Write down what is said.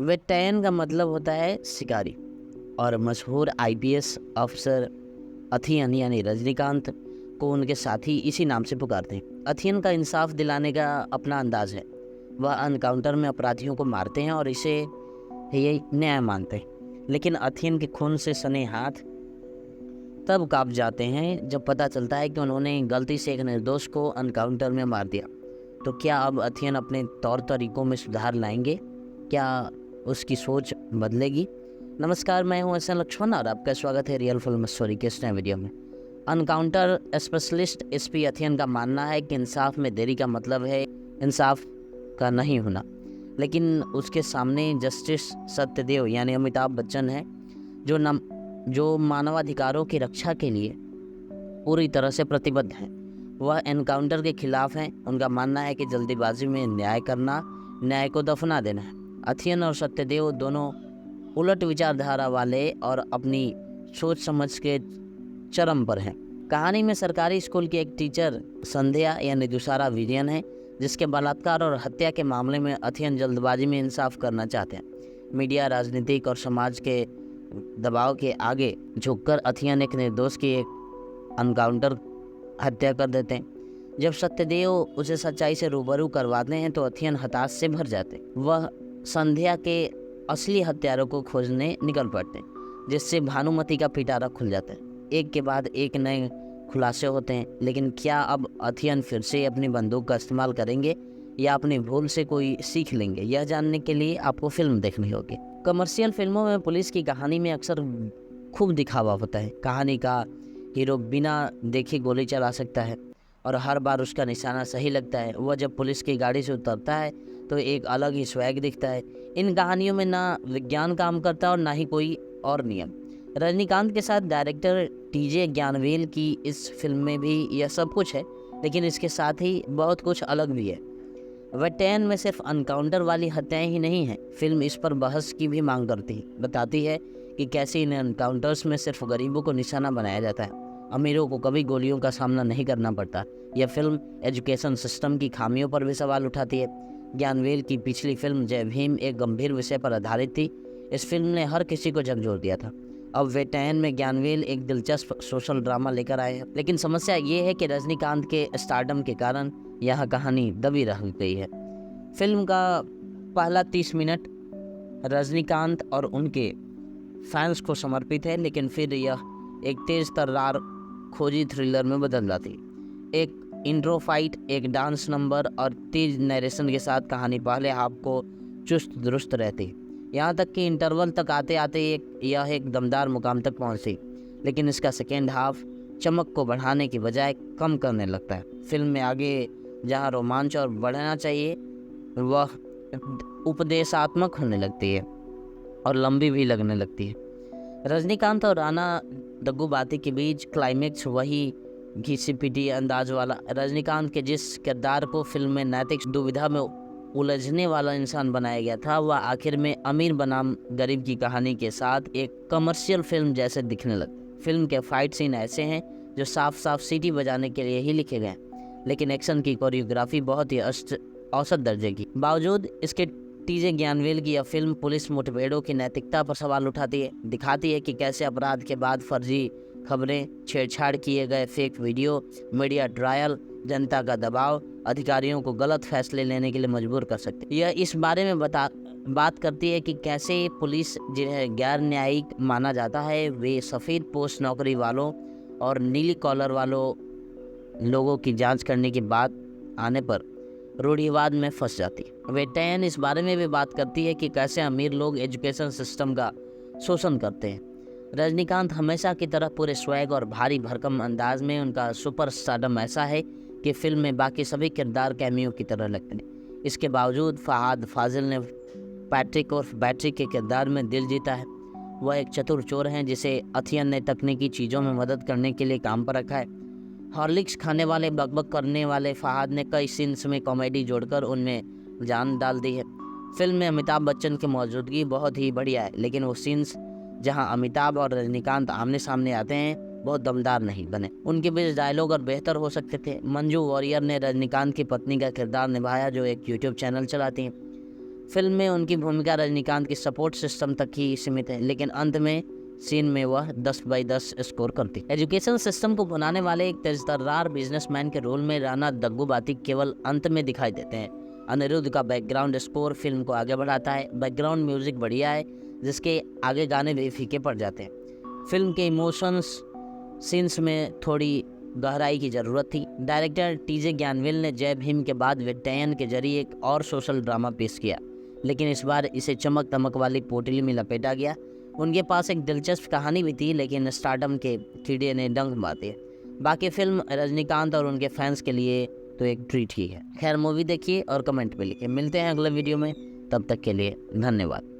Veteran का मतलब होता है शिकारी और मशहूर आईपीएस अफसर अथियन यानी रजनीकांत को उनके साथी इसी नाम से पुकारते हैं। अथियन का इंसाफ दिलाने का अपना अंदाज है। वह अनकाउंटर में अपराधियों को मारते हैं और इसे यही न्याय मानते हैं। लेकिन अथियन के खून से सने हाथ तब कांप जाते हैं जब पता चलता है कि उन्होंने गलती से एक निर्दोष को अनकाउंटर में मार दिया। तो क्या अब अथियन अपने तौर तरीकों में सुधार लाएंगे? क्या उसकी सोच बदलेगी? नमस्कार, मैं हूं एसएन लक्ष्मण और आपका स्वागत है रियल फिल्म स्टोरी के इस नए वीडियो में। अनकाउंटर स्पेशलिस्ट एसपी अथियन का मानना है कि इंसाफ में देरी का मतलब है इंसाफ का नहीं होना। लेकिन उसके सामने जस्टिस सत्यदेव यानी अमिताभ बच्चन है जो मानवाधिकारों की रक्षा के लिए पूरी तरह से प्रतिबद्ध हैं। वह एनकाउंटर के खिलाफ हैं। उनका मानना है कि जल्दीबाजी में न्याय करना न्याय को दफना देना है। अथियन और सत्यदेव दोनों उलट विचारधारा वाले और अपनी सोच समझ के चरम पर हैं। कहानी में सरकारी स्कूल की एक टीचर संध्या यानी दुसारा विजयन है, जिसके बलात्कार और हत्या के मामले में अथियन जल्दबाजी में इंसाफ करना चाहते हैं। मीडिया, राजनीतिक और समाज के दबाव के आगे झुककर अथियन एक निर्दोष की एक अनकाउंटर हत्या कर देते हैं। जब सत्यदेव उसे सच्चाई से रूबरू करवाते हैं तो अथियन हताश से भर जाते हैं। वह संध्या के असली हत्यारों को खोजने निकल पड़ते हैं, जिससे भानुमति का पिटारा खुल जाता है। एक के बाद एक नए खुलासे होते हैं। लेकिन क्या अब अथियन फिर से अपनी बंदूक का इस्तेमाल करेंगे या अपनी भूल से कोई सीख लेंगे? यह जानने के लिए आपको फिल्म देखनी होगी। कमर्शियल फिल्मों में पुलिस की कहानी में अक्सर खूब दिखावा होता है। कहानी का हीरो बिना देखे गोली चला सकता है और हर बार उसका निशाना सही लगता है। वह जब पुलिस की गाड़ी से उतरता है तो एक अलग ही स्वैग दिखता है। इन कहानियों में ना विज्ञान काम करता और ना ही कोई और नियम। रजनीकांत के साथ डायरेक्टर टीजे ज्ञानवेल की इस फिल्म में भी यह सब कुछ है, लेकिन इसके साथ ही बहुत कुछ अलग भी है। वेटेरन में सिर्फ अनकाउंटर वाली हत्याएं ही नहीं हैं। फिल्म इस पर बहस की भी मांग बताती है कि कैसे इन एनकाउंटर्स में सिर्फ गरीबों को निशाना बनाया जाता है। अमीरों को कभी गोलियों का सामना नहीं करना पड़ता। यह फिल्म एजुकेशन सिस्टम की खामियों पर भी सवाल उठाती है। ज्ञानवेल की पिछली फिल्म जय भीम एक गंभीर विषय पर आधारित थी। इस फिल्म ने हर किसी को झकझोर दिया था। अब वेटेरन में ज्ञानवेल एक दिलचस्प सोशल ड्रामा लेकर आए हैं। लेकिन समस्या ये है कि रजनीकांत के स्टारडम के कारण यह कहानी दबी रह गई है। फिल्म का पहला 30 मिनट रजनीकांत और उनके फैंस को समर्पित है, लेकिन फिर यह एक तेज तर्रार खोजी थ्रिलर में बदल जाती है। एक इंट्रो फाइट, एक डांस नंबर और तेज नरेशन के साथ कहानी पहले हाफ को चुस्त दुरुस्त रहती है। यहाँ तक कि इंटरवल तक आते आते यह एक दमदार मुकाम तक पहुँचती, लेकिन इसका सेकेंड हाफ चमक को बढ़ाने की बजाय कम करने लगता है। फिल्म में आगे जहाँ रोमांच और बढ़ना चाहिए वह उपदेशात्मक होने लगती है और लंबी भी लगने लगती है। रजनीकांत और राणा दग्गुबाती के बीच क्लाइमेक्स वही घिसी पिटी अंदाज वाला। रजनीकांत के जिस किरदार को फिल्म में नैतिक दुविधा में उलझने वाला इंसान बनाया गया था, वह आखिर में अमीर बनाम गरीब की कहानी के साथ एक कमर्शियल फिल्म जैसे दिखने लगा। फिल्म के फाइट सीन ऐसे हैं जो साफ साफ सीटी बजाने के लिए ही लिखे गए, लेकिन एक्शन की कोरियोग्राफी बहुत ही औसत दर्जे की। बावजूद इसके टीजे ज्ञानवेल की यह फिल्म पुलिस मुठभेड़ों की नैतिकता पर सवाल उठाती है। दिखाती है कि कैसे अपराध के बाद फर्जी खबरें, छेड़छाड़ किए गए फेक वीडियो, मीडिया ट्रायल, जनता का दबाव अधिकारियों को गलत फैसले लेने के लिए मजबूर कर सकते हैं। यह इस बारे में बात करती है कि कैसे पुलिस जिन्हें गैर न्यायिक माना जाता है, वे सफ़ेद पोस्ट नौकरी वालों और नीली कॉलर वालों लोगों की जांच करने की बात आने पर रूढ़िवाद में फंस जाती है। वेटेरन इस बारे में भी बात करती है कि कैसे अमीर लोग एजुकेशन सिस्टम का शोषण करते हैं। रजनीकांत हमेशा की तरह पूरे स्वैग और भारी भरकम अंदाज में, उनका सुपर स्टारडम ऐसा है कि फिल्म में बाकी सभी किरदार कैमियो की तरह लगते हैं। इसके बावजूद फहाद फाजिल ने पैट्रिक और बैट्रिक के किरदार में दिल जीता है। वह एक चतुर चोर हैं जिसे अथियन ने तकनीकी चीज़ों में मदद करने के लिए काम पर रखा है। हॉर्लिक्स खाने वाले, बकबक करने वाले फहाद ने कई सीन्स में कॉमेडी जोड़कर उनमें जान डाल दी है। फिल्म में अमिताभ बच्चन की मौजूदगी बहुत ही बढ़िया है, लेकिन वो सीन्स जहां अमिताभ और रजनीकांत आमने सामने आते हैं बहुत दमदार नहीं बने। उनके बीच डायलॉग और बेहतर हो सकते थे। मंजू वॉरियर ने रजनीकांत की पत्नी का किरदार निभाया, जो एक यूट्यूब चैनल चलाती हैं। फिल्म में उनकी भूमिका रजनीकांत की सपोर्ट सिस्टम तक ही सीमित है, लेकिन अंत में सीन में वह 10/10 स्कोर करती। एजुकेशन सिस्टम को बनाने वाले एक तेजतर्रार बिजनेसमैन के रोल में राणा दग्गूबाती केवल अंत में दिखाई देते हैं। अनिरुद्ध का बैकग्राउंड स्कोर फिल्म को आगे बढ़ाता है। बैकग्राउंड म्यूजिक बढ़िया है, जिसके आगे गाने भी फीके पड़ जाते हैं। फिल्म के इमोशंस सीन्स में थोड़ी गहराई की ज़रूरत थी। डायरेक्टर टीजे ज्ञानवेल ने जय भीम के बाद विट्टयन के जरिए एक और सोशल ड्रामा पेश किया, लेकिन इस बार इसे चमक दमक वाली पोटली में लपेटा गया। उनके पास एक दिलचस्प कहानी भी थी, लेकिन स्टारडम के कीड़े ने डंक मार दिए। बाकी फिल्म रजनीकांत और उनके फैंस के लिए तो एक ट्रीट ही है। खैर, मूवी देखिए और कमेंट में लिखिए। मिलते हैं अगले वीडियो में, तब तक के लिए धन्यवाद।